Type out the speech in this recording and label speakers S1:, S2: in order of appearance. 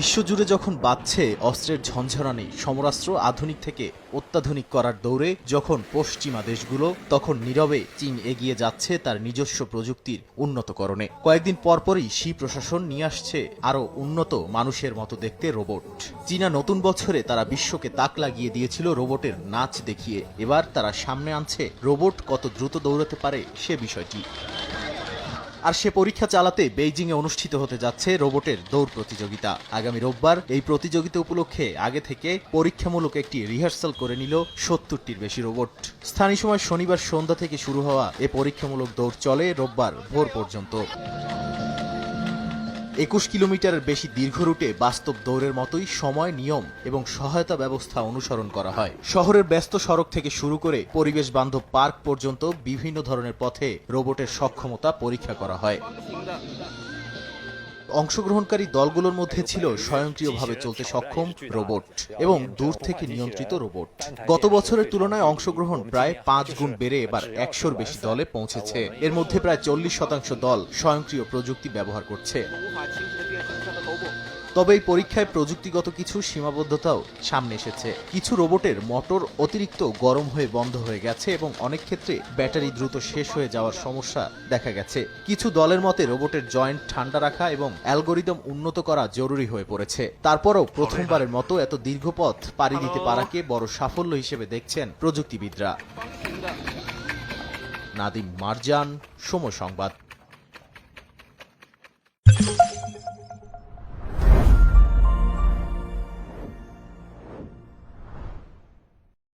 S1: বিশ্বজুড়ে যখন বাজছে অস্ত্রের ঝনঝনানি, সমরাস্ত্র আধুনিক থেকে অত্যাধুনিক করার দৌড়ে যখন পশ্চিমা দেশগুলো, তখন নীরবে চীন এগিয়ে যাচ্ছে তার নিজস্ব প্রযুক্তির উন্নতকরণে। কয়েকদিন পরপরই শি প্রশাসন নিয়ে আসছে আরও উন্নত মানুষের মতো দেখতে রোবট। চীনা নতুন বছরে তারা বিশ্বকে তাক লাগিয়ে দিয়েছিল রোবটের নাচ দেখিয়ে। এবার তারা সামনে আনছে রোবট কত দ্রুত দৌড়াতে পারে সে বিষয়টি। আর সে পরীক্ষা চালাতে বেইজিংয়ে অনুষ্ঠিত হতে যাচ্ছে রোবটের দৌড় প্রতিযোগিতা। আগামী রোববার এই প্রতিযোগিতা উপলক্ষে আগে থেকে পরীক্ষামূলক একটি রিহার্সাল করে নিল ৭০টির বেশি রোবট। স্থানীয় সময় শনিবার সন্ধ্যা থেকে শুরু হওয়া এ পরীক্ষামূলক দৌড় চলে রোববার ভোর পর্যন্ত। ২১ কিলোমিটারের বেশি দীর্ঘ রুটে বাস্তব দৌড়ের মতোই সময়, নিয়ম এবং সহায়তা ব্যবস্থা অনুসরণ করা হয়। শহরের ব্যস্ত সড়ক থেকে শুরু করে পরিবেশ বান্ধব পার্ক পর্যন্ত বিভিন্ন ধরনের পথে রোবটের সক্ষমতা পরীক্ষা করা হয়। অংশগ্রহণকারী দলগুলোর মধ্যে ছিল স্বয়ংক্রিয়ভাবে চলতে সক্ষম রোবট এবং দূর থেকে নিয়ন্ত্রিত রোবট। গত বছরের তুলনায় অংশগ্রহণ প্রায় ৫ গুণ বেড়ে এবার ১০০-র বেশি দলে পৌঁছেছে। এর মধ্যে প্রায় ৪০% দল স্বয়ংক্রিয় প্রযুক্তি ব্যবহার করছে। তবে এই পরীক্ষায় প্রযুক্তিগত কিছু সীমাবদ্ধতাও সামনে এসেছে। কিছু রোবটের মোটর অতিরিক্ত গরম হয়ে বন্ধ হয়ে গেছে এবং অনেক ক্ষেত্রে ব্যাটারি দ্রুত শেষ হয়ে যাওয়ার সমস্যা দেখা গেছে। কিছু দলের মতে রোবটের জয়েন্ট ঠান্ডা রাখা এবং অ্যালগোরিদম উন্নত করা জরুরি হয়ে পড়েছে। তারপরও প্রথমবারের মতো এত দীর্ঘ পথ পাড়ি দিতে পারাকে বড় সাফল্য হিসেবে দেখছেন প্রযুক্তিবিদরা। নাদিম মারজান, সময় সংবাদ।